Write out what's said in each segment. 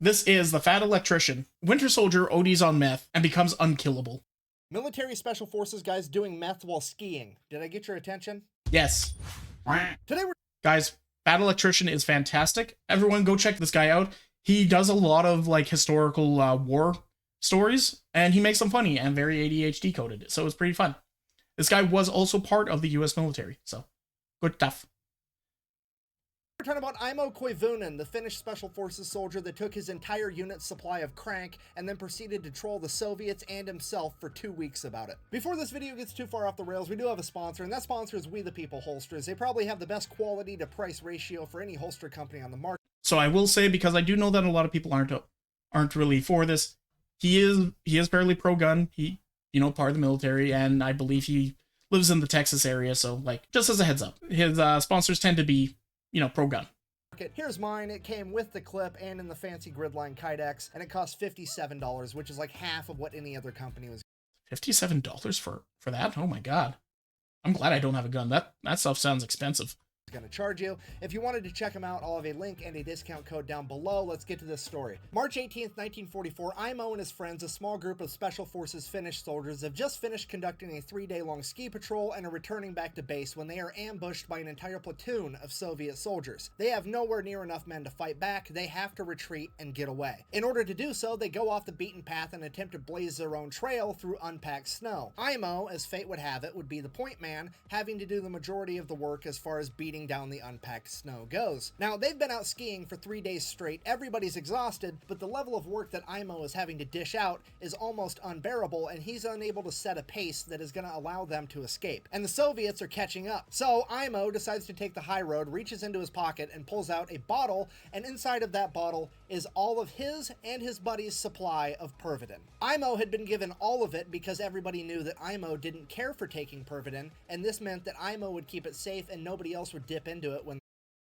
This is the Fat Electrician. Winter Soldier ODs on meth and becomes unkillable. Military Special Forces guys doing meth while skiing. Did I get your attention? Yes. Today we're... Guys, Fat Electrician is fantastic. Everyone go check this guy out. He does a lot of like historical war stories, and he makes them funny and very ADHD coded, so it's pretty fun. This guy was also part of the US military, so good stuff. We're talking about Aimo Koivunen, the Finnish Special Forces soldier that took his entire unit's supply of crank and then proceeded to troll the Soviets and himself for 2 weeks about it. Before this video gets too far off the rails, we do have a sponsor, and that sponsor is We the People Holsters. They probably have the best quality to price ratio for any holster company on the market. So I will say, because I do know that a lot of people aren't really for this, he is fairly pro-gun. He, part of the military, and I believe he lives in the Texas area, so like just as a heads up, his sponsors tend to be pro-gun. Here's mine. It came with the clip and in the fancy gridline Kydex, and it cost $57, which is like half of what any other company was. $57 for that? Oh my god. I'm glad I don't have a gun. That stuff sounds expensive. Going to charge you. If you wanted to check them out, I'll have a link and a discount code down below. Let's get to this story. March 18th, 1944, Aimo and his friends, a small group of Special Forces Finnish soldiers, have just finished conducting a 3-day-long ski patrol and are returning back to base when they are ambushed by an entire platoon of Soviet soldiers. They have nowhere near enough men to fight back. They have to retreat and get away. In order to do so, they go off the beaten path and attempt to blaze their own trail through unpacked snow. Aimo, as fate would have it, would be the point man, having to do the majority of the work as far as beating down the unpacked snow goes. Now, they've been out skiing for 3 days straight. Everybody's exhausted, but the level of work that Aimo is having to dish out is almost unbearable, and he's unable to set a pace that is going to allow them to escape. And the Soviets are catching up. So Aimo decides to take the high road, reaches into his pocket, and pulls out a bottle, and inside of that bottle is all of his and his buddy's supply of Pervitin. Aimo had been given all of it because everybody knew that Aimo didn't care for taking Pervitin, and this meant that Aimo would keep it safe and nobody else would dip into it when...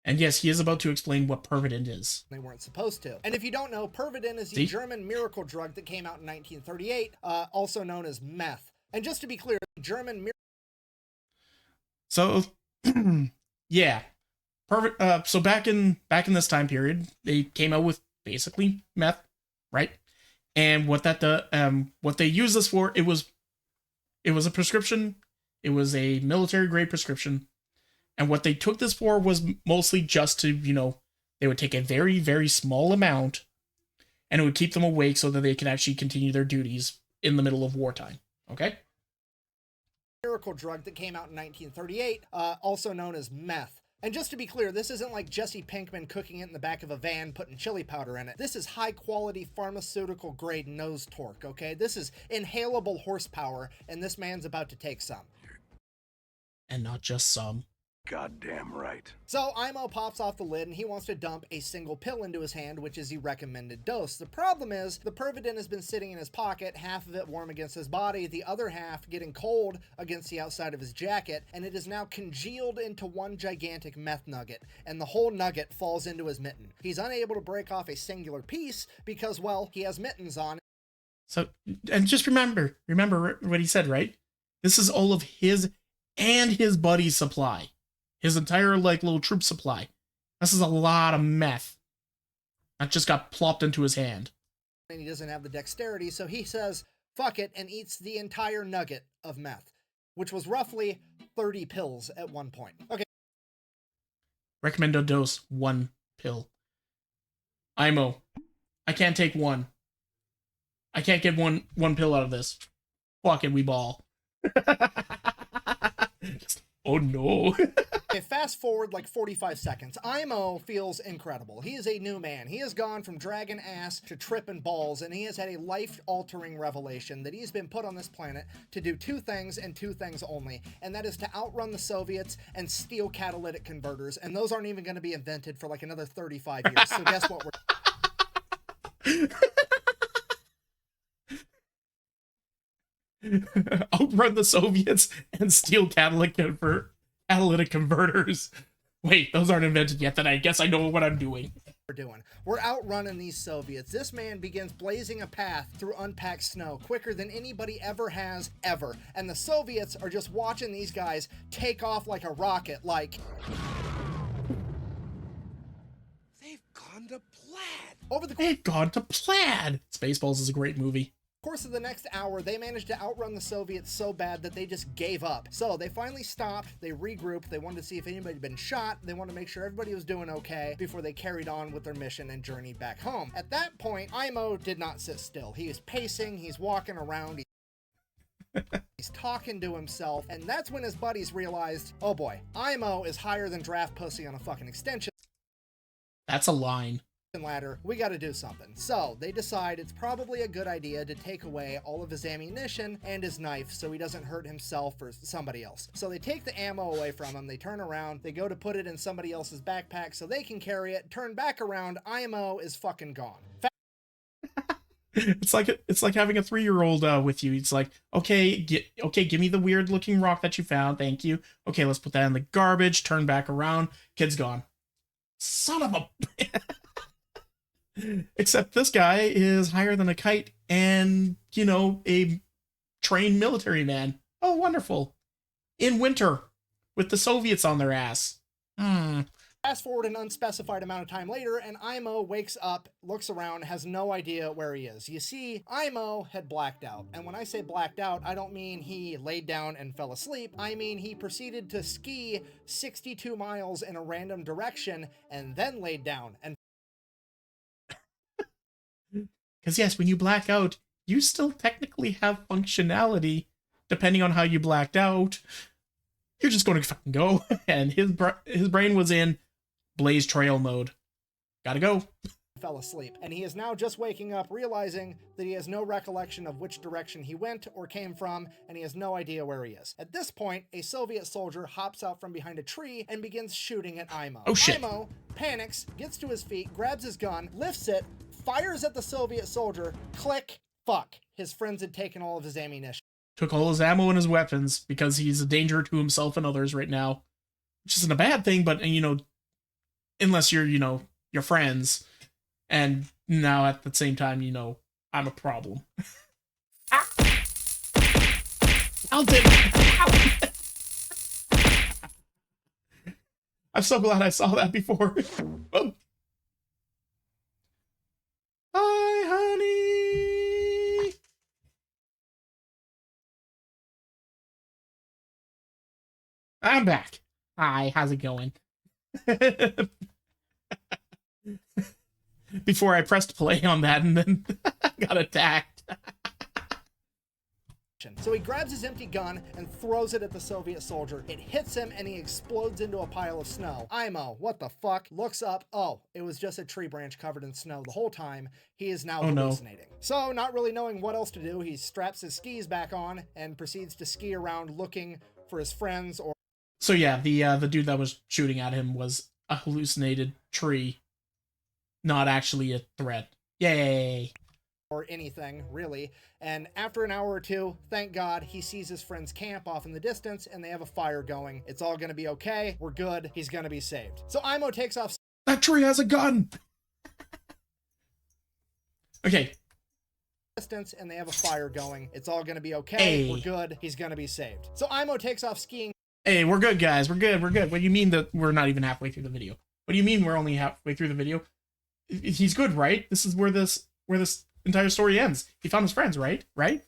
And yes, he is about to explain what Pervitin is. They weren't supposed to. And if you don't know, Pervitin is the German miracle drug that came out in 1938, also known as meth. And just to be clear, German... So, yeah. So back in this time period, they came out with basically meth, right? And what they used this for, it was a prescription. It was a military grade prescription. And what they took this for was mostly just to, they would take a very, very small amount and it would keep them awake so that they could actually continue their duties in the middle of wartime. Okay? Miracle drug that came out in 1938, also known as meth. And just to be clear, this isn't like Jesse Pinkman cooking it in the back of a van, putting chili powder in it. This is high-quality pharmaceutical-grade nose torque, okay? This is inhalable horsepower, and this man's about to take some. And not just some. Goddamn right. So Aimo pops off the lid and he wants to dump a single pill into his hand, which is the recommended dose. The problem is the Pervitin has been sitting in his pocket, half of it warm against his body, the other half getting cold against the outside of his jacket, and it is now congealed into one gigantic meth nugget, and the whole nugget falls into his mitten. He's unable to break off a singular piece because, well, he has mittens on. So, and just remember what he said, right? This is all of his and his buddy's supply. His entire, little troop supply. This is a lot of meth. That just got plopped into his hand. And he doesn't have the dexterity, so he says, fuck it, and eats the entire nugget of meth, which was roughly 30 pills at one point. Okay. Recommended dose, 1 pill. Aimo, I can't take 1. I can't get one pill out of this. Fuck it, we ball. Oh no. Okay, fast forward like 45 seconds. Aimo feels incredible. He is a new man. He has gone from dragging ass to tripping balls, and he has had a life-altering revelation that he's been put on this planet to do 2 things and 2 things only, and that is to outrun the Soviets and steal catalytic converters, and those aren't even going to be invented for like another 35 years. So guess what Outrun the Soviets and steal catalytic converters. Wait, those aren't invented yet, then I guess I know what I'm doing. We're outrunning these Soviets. This man begins blazing a path through unpacked snow quicker than anybody ever has, ever. And the Soviets are just watching these guys take off like a rocket, like... They've gone to plaid. Over the They've gone to plaid. Spaceballs is a great movie. course of the next hour, they managed to outrun the Soviets so bad that they just gave up. So they finally stopped, they regrouped, they wanted to see if anybody had been shot, they wanted to make sure everybody was doing okay before they carried on with their mission and journeyed back home. At that point, Aimo did not sit still. He was pacing, he's walking around, he's talking to himself, and that's when his buddies realized, oh boy, Aimo is higher than draft pussy on a fucking extension That's a line. ladder. We got to do something. So they decide it's probably a good idea to take away all of his ammunition and his knife so he doesn't hurt himself or somebody else. So they take the ammo away from him, they turn around, they go to put it in somebody else's backpack so they can carry it, turn back around, Aimo is fucking gone. It's like having a 3-year-old with you. It's like, okay, give me the weird looking rock that you found, thank you. Okay, let's put that in the garbage. Turn back around, kid's gone. Son of a. Except this guy is higher than a kite and, you know, a trained military man. Oh, wonderful. In winter, with the Soviets on their ass. Fast forward an unspecified amount of time later, and Aimo wakes up, looks around, has no idea where he is. You see, Aimo had blacked out. And when I say blacked out, I don't mean he laid down and fell asleep. I mean he proceeded to ski 62 miles in a random direction and then laid down and Because yes, when you black out, you still technically have functionality, depending on how you blacked out. You're just going to fucking go. And his brain was in Blaze Trail mode. Gotta go. fell asleep. And he is now just waking up, realizing that he has no recollection of which direction he went or came from, and he has no idea where he is. At this point, a Soviet soldier hops out from behind a tree and begins shooting at Aimo. Oh shit. Aimo panics, gets to his feet, grabs his gun, lifts it, fires at the Soviet soldier, click, fuck. His friends had taken all of his ammunition. Took all his ammo and his weapons because he's a danger to himself and others right now. Which isn't a bad thing, but, you know, unless you're, you know, your friends. And now at the same time, you know, I'm a problem. I'll do it. I'm so glad I saw that before. Oh. Hi, honey. I'm back. Hi, how's it going? Before I pressed play on that and then got attacked. So he grabs his empty gun and throws it at the Soviet soldier. It hits him and he explodes into a pile of snow. Aimo, what the fuck? Looks up. Oh, it was just a tree branch covered in snow the whole time. He is now hallucinating. No. So, not really knowing what else to do, he straps his skis back on and proceeds to ski around looking for his friends or... So yeah, the dude that was shooting at him was a hallucinated tree, not actually a threat. Yay! Or anything, really. And after an hour or two, thank God, he sees his friend's camp off in the distance and they have a fire going. It's all gonna be okay. We're good. He's gonna be saved. So Aimo takes off. That tree has a gun! Okay. Distance and they have a fire going. It's all gonna be okay. Hey. We're good. He's gonna be saved. So Aimo takes off skiing. Hey, we're good, guys. We're good. We're good. What do you mean that we're not even halfway through the video? What do you mean we're only halfway through the video? He's good, right? This is where this entire story ends. He found his friends, right? Right?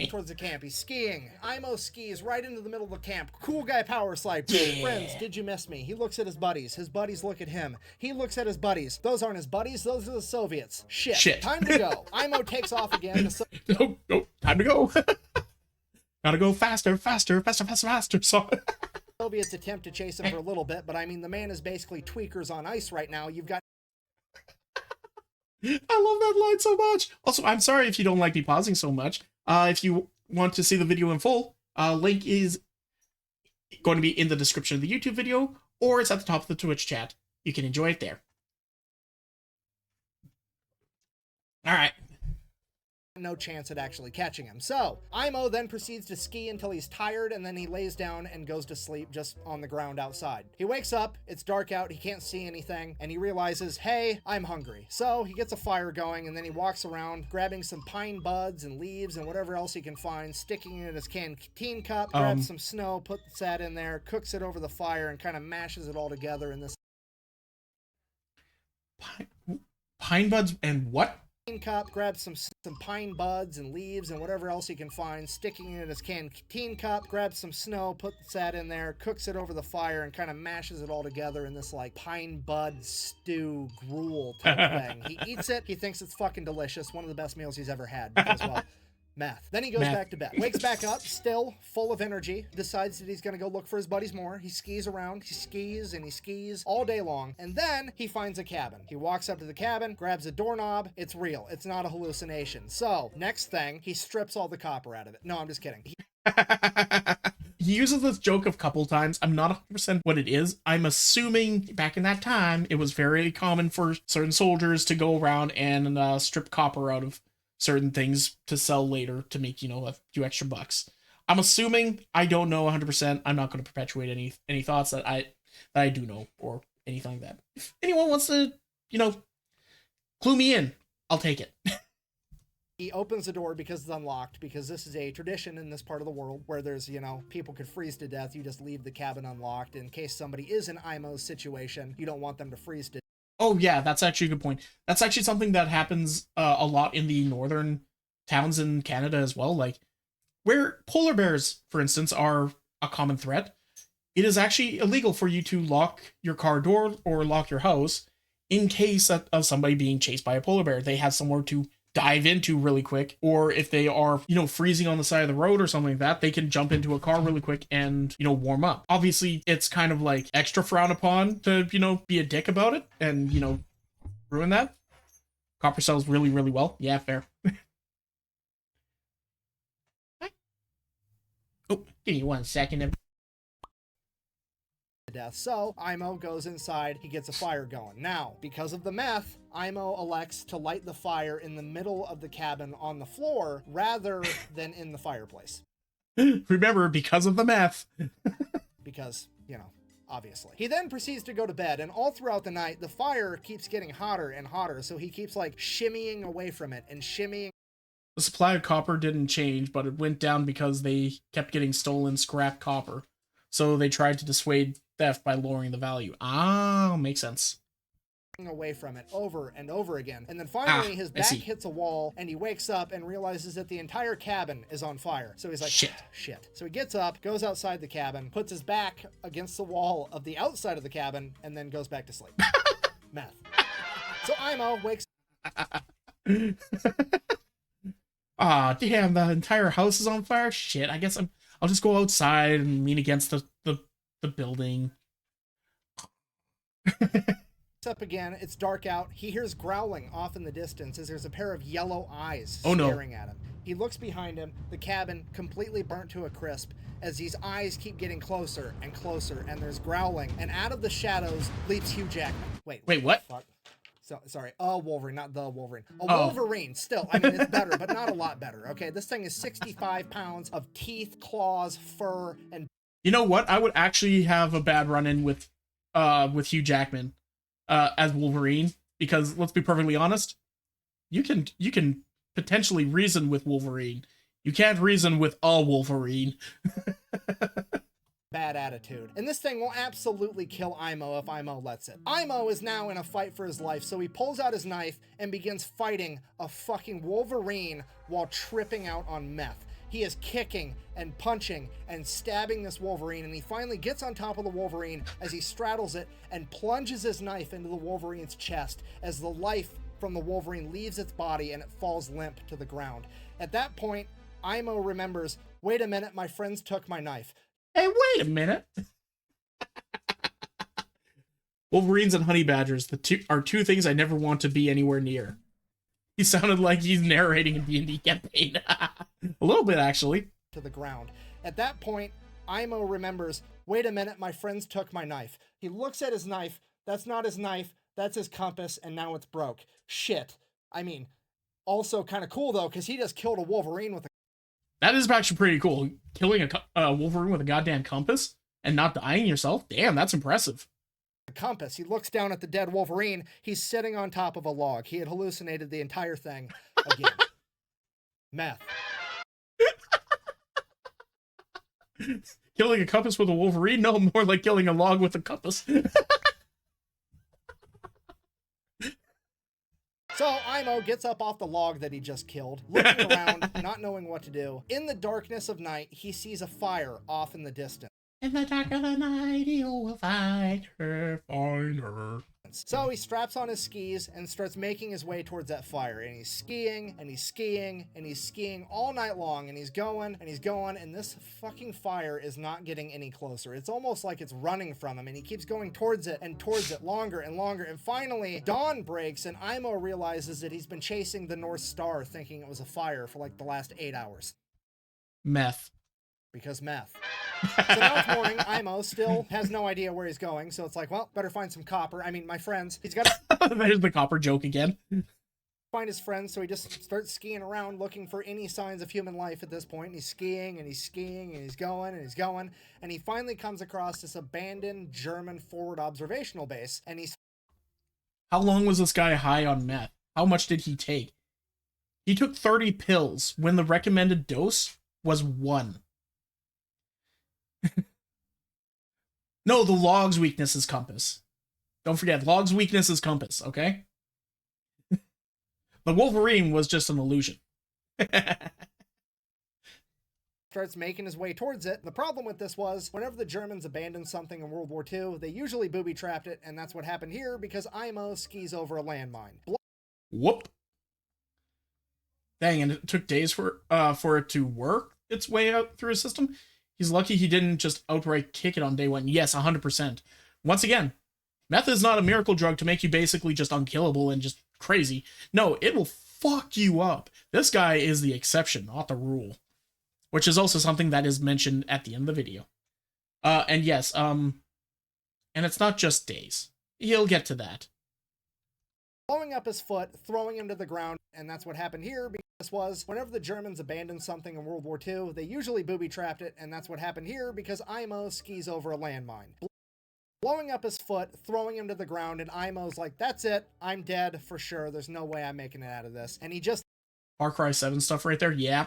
Towards the camp. He's skiing. Aimo skis right into the middle of the camp. Cool guy power slide. Yeah. Friends, did you miss me? He looks at his buddies. His buddies look at him. He looks at his buddies. Those aren't his buddies. Those are the Soviets. Shit. Time to go. Aimo takes off again. No, time to go. Gotta go faster. So Soviets attempt to chase him for a little bit, but I mean, the man is basically tweakers on ice right now. You've got... I love that line so much. Also, I'm sorry if you don't like me pausing so much. If you want to see the video in full, link is going to be in the description of the YouTube video, or it's at the top of the Twitch chat. You can enjoy it there. Alright. No chance at actually catching him. So, Aimo then proceeds to ski until he's tired, and then he lays down and goes to sleep just on the ground outside. He wakes up, it's dark out, he can't see anything, and he realizes, hey, I'm hungry. So, he gets a fire going, and then he walks around, grabbing some pine buds and leaves and whatever else he can find, sticking it in his canteen cup, grabs some snow, puts that in there, cooks it over the fire, and kind of mashes it all together in this... Pine buds and what? Cup, grabs some pine buds and leaves and whatever else he can find, sticking it in his canteen cup, grabs some snow, puts that in there, cooks it over the fire, and kind of mashes it all together in this like pine bud stew gruel type thing. He eats it. He thinks it's fucking delicious. One of the best meals he's ever had because, well, meth. Then he goes back to bed. Wakes back up, still full of energy, decides that he's gonna go look for his buddies more. He skis around, he skis and he skis all day long, and then he finds a cabin. He walks up to the cabin, grabs a doorknob. It's real. It's not a hallucination. So, next thing, he strips all the copper out of it. No, I'm just kidding. He uses this joke a couple times. I'm not 100% what it is. I'm assuming back in that time, it was very common for certain soldiers to go around and strip copper out of certain things to sell later to make, you know, a few extra bucks. I'm assuming. I don't know 100%. I'm not going to perpetuate any thoughts that I do know or anything like that. If anyone wants to, you know, clue me in, I'll take it. He opens the door because it's unlocked, because this is a tradition in this part of the world where there's, you know, people could freeze to death. You just leave the cabin unlocked in case somebody is in Aimo's situation. You don't want them to freeze to death. Oh, yeah, that's actually a good point. That's actually something that happens a lot in the northern towns in Canada as well. Like, where polar bears, for instance, are a common threat, it is actually illegal for you to lock your car door or lock your house in case of somebody being chased by a polar bear. They have somewhere to dive into really quick, or if they are, you know, freezing on the side of the road or something like that, they can jump into a car really quick and, you know, warm up. Obviously, it's kind of like extra frowned upon to, you know, be a dick about it and, you know, ruin that. Copper sells really, really well. Yeah, fair. Oh, give me 1 second. Death. So Aimo goes inside, he gets a fire going. Now, because of the meth, Aimo elects to light the fire in the middle of the cabin on the floor rather than in the fireplace. Remember, because of the meth. Because, you know, obviously. He then proceeds to go to bed, and all throughout the night, the fire keeps getting hotter and hotter, so he keeps like shimmying away from it and shimmying. The supply of copper didn't change, but it went down because they kept getting stolen scrap copper. So they tried to dissuade theft by lowering the value. Ah, makes sense. Away from it over and over again. And then finally his back hits a wall and he wakes up and realizes that the entire cabin is on fire. So he's like, shit. So he gets up, goes outside the cabin, puts his back against the wall of the outside of the cabin, and then goes back to sleep. Meth. So Aimo wakes Ah, damn, the entire house is on fire? Shit, I guess I'll just go outside and lean against the building. up again. It's dark out. He hears growling off in the distance as there's a pair of yellow eyes Oh, no. staring at him. He looks behind him, the cabin completely burnt to a crisp as these eyes keep getting closer and closer, and there's growling, and out of the shadows leaps Hugh Jackman. Wait, what? Fuck? So, sorry, Wolverine, not the Wolverine. Wolverine, still. I mean, it's better, but not a lot better, okay? This thing is 65 pounds of teeth, claws, fur, and... You know what? I would actually have a bad run-in with Hugh Jackman as Wolverine, because let's be perfectly honest, you can potentially reason with Wolverine. You can't reason with a Wolverine. Bad attitude. And this thing will absolutely kill Aimo if Aimo lets it. Aimo is now in a fight for his life, so he pulls out his knife and begins fighting a fucking Wolverine while tripping out on meth. He is kicking and punching and stabbing this Wolverine, and he finally gets on top of the Wolverine as he straddles it and plunges his knife into the Wolverine's chest as the life from the Wolverine leaves its body and it falls limp to the ground. At that point, Aimo remembers, wait a minute, my friends took my knife. Hey, wait a minute. Wolverines and honey badgers are two things I never want to be anywhere near. He sounded like he's narrating a D&D campaign. A little bit, actually. To the ground. At that point, Aimo remembers, wait a minute, my friends took my knife. He looks at his knife. That's not his knife. That's his compass, and now it's broke. Shit. I mean, also kind of cool, though, because he just killed a Wolverine with a... That is actually pretty cool. Killing a Wolverine with a goddamn compass and not dying yourself? Damn, that's impressive. Compass. He looks down at the dead Wolverine. He's sitting on top of a log. He had hallucinated the entire thing again. Meth. Killing a compass with a Wolverine? No, more like killing a log with a compass. So Aimo gets up off the log that he just killed, looking around, not knowing what to do. In the darkness of night, he sees a fire off in the distance. In the dark of the night, you will find her, find her. So he straps on his skis and starts making his way towards that fire. And he's skiing, and he's skiing, and he's skiing all night long. And he's going, and he's going, and this fucking fire is not getting any closer. It's almost like it's running from him, and he keeps going towards it and towards it longer and longer. And finally, dawn breaks, and Aimo realizes that he's been chasing the North Star, thinking it was a fire for like the last 8 hours. Meth. Because meth. So now it's morning. Aimo still has no idea where he's going, so it's like, well, better find some copper. I mean, my friends. He's got to There's the copper joke again. find his friends, so he just starts skiing around looking for any signs of human life at this point. And he's skiing, and he's skiing, and he's going, and he's going, and he finally comes across this abandoned German forward observational base, and he's... How long was this guy high on meth? How much did he take? He took 30 pills when the recommended dose was 1. No, the log's weakness is compass. Don't forget, log's weakness is compass, okay? The Wolverine was just an illusion. starts making his way towards it. The problem with this was, whenever the Germans abandoned something in World War II, they usually booby-trapped it, and that's what happened here because Aimo skis over a landmine. Whoop. Dang, and it took days for it to work its way out through his system. He's lucky he didn't just outright kick it on day 1. Yes, 100%. Once again, meth is not a miracle drug to make you basically just unkillable and just crazy. No, it will fuck you up. This guy is the exception, not the rule. Which is also something that is mentioned at the end of the video. And yes, and it's not just days. He'll get to that. Blowing up his foot, throwing him to the ground, and that's what happened here because this was, whenever the Germans abandoned something in World War II, they usually booby-trapped it, and that's what happened here because Aimo skis over a landmine. Blowing up his foot, throwing him to the ground, and Aimo's like, that's it, I'm dead for sure, there's no way I'm making it out of this. And he just... Far Cry 7 stuff right there, yeah.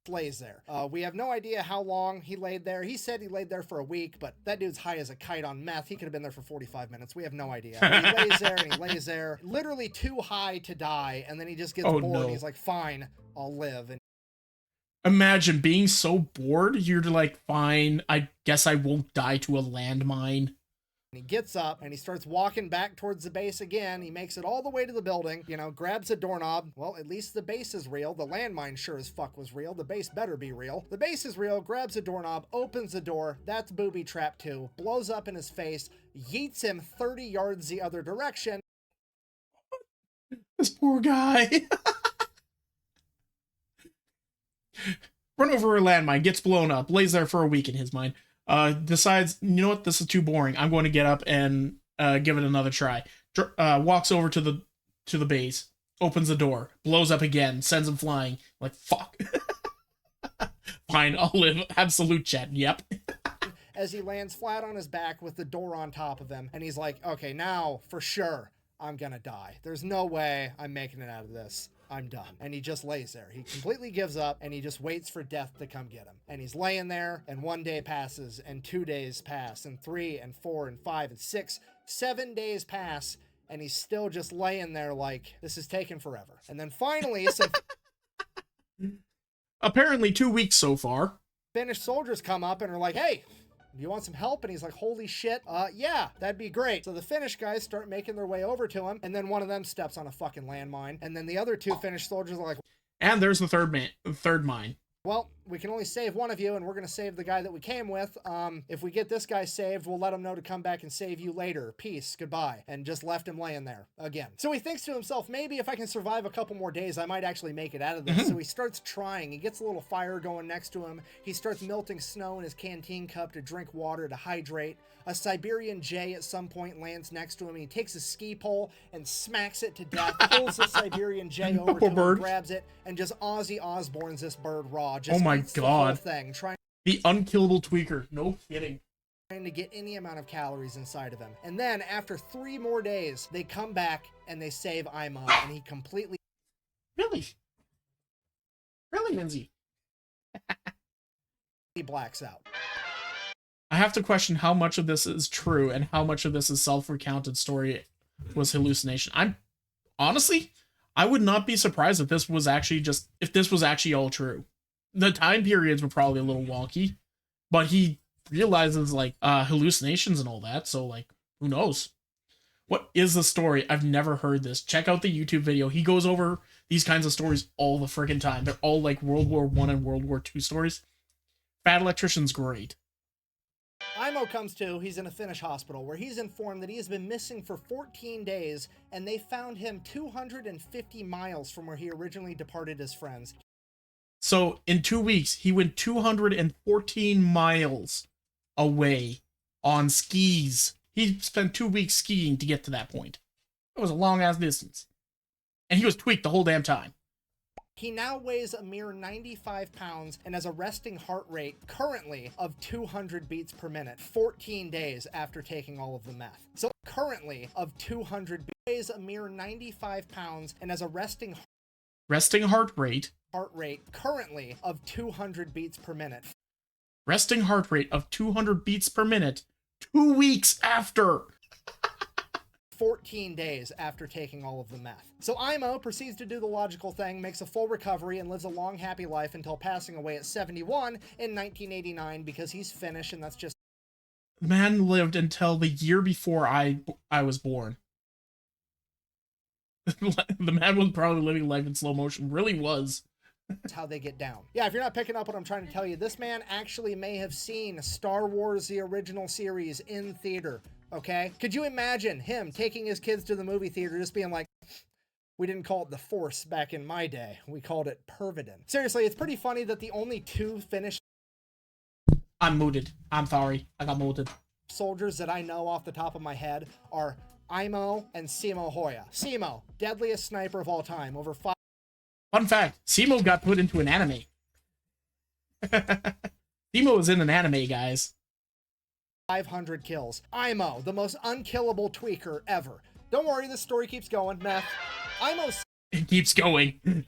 lays there. We have no idea how long he laid there. He said he laid there for a week, but that dude's high as a kite on meth. He could have been there for 45 minutes. We have no idea. He lays there and he lays there, literally too high to die, and then he just gets bored. No. He's like, fine, I'll live. And imagine being so bored, you're like, fine, I guess I won't die to a landmine. he gets up and he starts walking back towards the base again. He makes it all the way to the building, grabs a doorknob. Well, at least the base is real. The landmine sure as fuck was real. The base better be real. The base is real, grabs a doorknob, opens the door. That's booby trap 2. Blows up in his face, yeets him 30 yards the other direction. This poor guy. Run over a landmine, gets blown up, lays there for a week in his mind. Decides, you know what, this is too boring. I'm going to get up and give it another try. Walks over to the base, opens the door, blows up again, sends him flying. Like, fuck. Fine, I'll live. Absolute chat, yep. As he lands flat on his back with the door on top of him, and he's like, okay, now, for sure, I'm gonna die. There's no way I'm making it out of this. I'm done. And he just lays there. He completely gives up and he just waits for death to come get him. And he's laying there, and 1 day passes, and 2 days pass, and 3 and 4 and 5 and 6, 7 days pass, and he's still just laying there like, this is taking forever. And then finally, some apparently 2 weeks so far. Finnish soldiers come up and are like, hey, do you want some help? And he's like, holy shit, yeah, that'd be great. So the Finnish guys start making their way over to him, and then one of them steps on a fucking landmine, and then the other 2 Finnish soldiers are like, and there's the third mine. well, we can only save one of you, and we're going to save the guy that we came with. If we get this guy saved, we'll let him know to come back and save you later. Peace, goodbye. And just left him laying there again. So he thinks to himself, maybe if I can survive a couple more days, I might actually make it out of this. So he starts trying. He gets a little fire going next to him. He starts melting snow in his canteen cup to drink water to hydrate. A Siberian jay at some point lands next to him, and he takes a ski pole and smacks it to death, pulls the Siberian jay over to him, grabs it, and just Ozzy Osbourne's this bird raw. Just oh my god. The whole thing, the unkillable tweaker. No kidding. Trying to get any amount of calories inside of him. And then, after 3 more days, they come back and they save Aimo, and he completely... Really? Really, Lindsay? he blacks out. I have to question how much of this is true and how much of this is self-recounted story was hallucination. I'm honestly, I would not be surprised if this was actually all true. The time periods were probably a little wonky, but he realizes like hallucinations and all that, so like who knows? What is the story? I've never heard this. Check out the YouTube video. He goes over these kinds of stories all the friggin' time. They're all like World War I and World War II stories. Fat Electrician's great. Aimo comes to, he's in a Finnish hospital where he's informed that he has been missing for 14 days and they found him 250 miles from where he originally departed his friends. So in 2 weeks, he went 214 miles away on skis. He spent 2 weeks skiing to get to that point. It was a long ass distance. And he was tweaked the whole damn time. He now weighs a mere 95 pounds and has a resting heart rate currently of 200 beats per minute, 14 days after taking all of the meth. So currently of 200 weighs a mere 95 pounds and has a resting heart rate currently of 200 beats per minute. Resting heart rate of 200 beats per minute 2 weeks after. 14 days after taking all of the meth. So Aimo proceeds to do the logical thing, makes a full recovery, and lives a long, happy life until passing away at 71 in 1989 because he's Finnish, and that's just... Man lived until the year before I was born. The man was probably living life in slow motion. Really was. That's how they get down. Yeah, if you're not picking up what I'm trying to tell you, this man actually may have seen Star Wars, the original series, in theater. Okay? Could you imagine him taking his kids to the movie theater just being like, we didn't call it the Force back in my day. We called it Pervidin. Seriously, it's pretty funny that the only two Finnish... I'm muted. I'm sorry. I got muted. ...soldiers that I know off the top of my head are Aimo and Simo Hoya. Simo, deadliest sniper of all time. Over 5... Fun fact, Simo got put into an anime. Simo was in an anime, guys. 500 kills. Aimo, the most unkillable tweaker ever. Don't worry, this story keeps going, Meth. Aimo's It keeps going.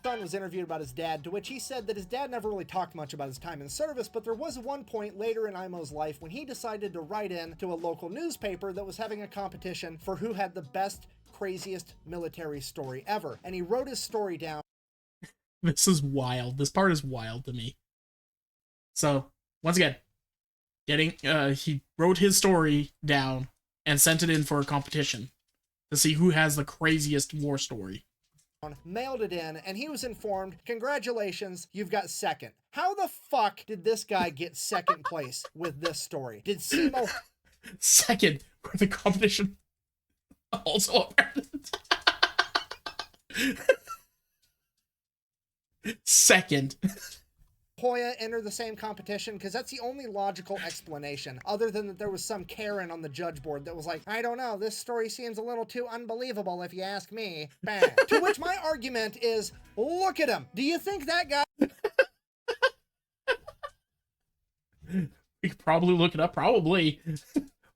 son was interviewed about his dad, to which he said that his dad never really talked much about his time in service, but there was one point later in Aimo's life when he decided to write in to a local newspaper that was having a competition for who had the best, craziest military story ever. And he wrote his story down. This is wild. This part is wild to me. So, once again, he wrote his story down and sent it in for a competition to see who has the craziest war story. Mailed it in, and he was informed, congratulations, you've got second. How the fuck did this guy get second place with this story? Did Simo... Second for the competition also apparent. Second. Hoya enter the same competition? Because that's the only logical explanation, other than that there was some Karen on the judge board that was like, I don't know, this story seems a little too unbelievable if you ask me. Bang. To which my argument is, look at him. Do you think that guy... We could probably look it up, probably.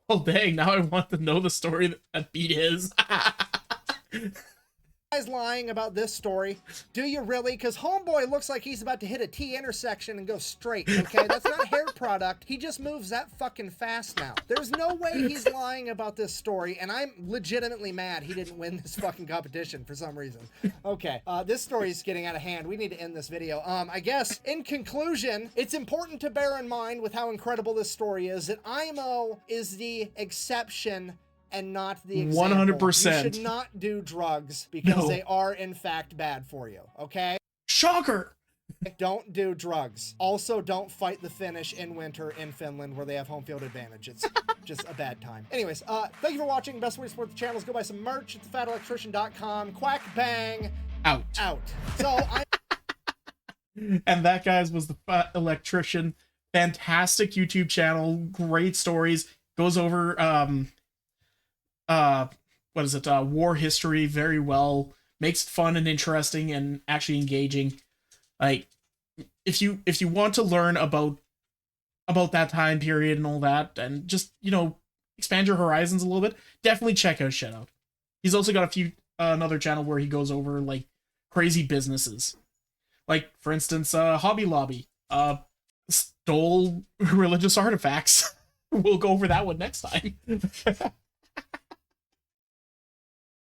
Well, dang, now I want to know the story that beat his. Guy's lying about this story. Do you really? Because homeboy looks like he's about to hit a T intersection and go straight, okay? That's not hair product. He just moves that fucking fast now. There's no way he's lying about this story, and I'm legitimately mad he didn't win this fucking competition for some reason. Okay, this story's getting out of hand. We need to end this video. I guess, in conclusion, it's important to bear in mind with how incredible this story is that Aimo is the exception and not the example. 100%. You should not do drugs because they are, in fact, bad for you, okay? Shocker! Don't do drugs. Also, don't fight the Finnish in winter in Finland where they have home field advantage. It's just a bad time. Anyways, thank you for watching. Best way to support the channel is go buy some merch at thefatelectrician.com. Quack, bang. Out. So, And that, guys, was the Fat Electrician. Fantastic YouTube channel. Great stories. Goes over, war history very well, makes it fun and interesting and actually engaging. Like, if you want to learn about that time period and all that, and just, expand your horizons a little bit, definitely check his shit out. He's also got another channel where he goes over like crazy businesses, like for instance, Hobby Lobby stole religious artifacts. We'll go over that one next time.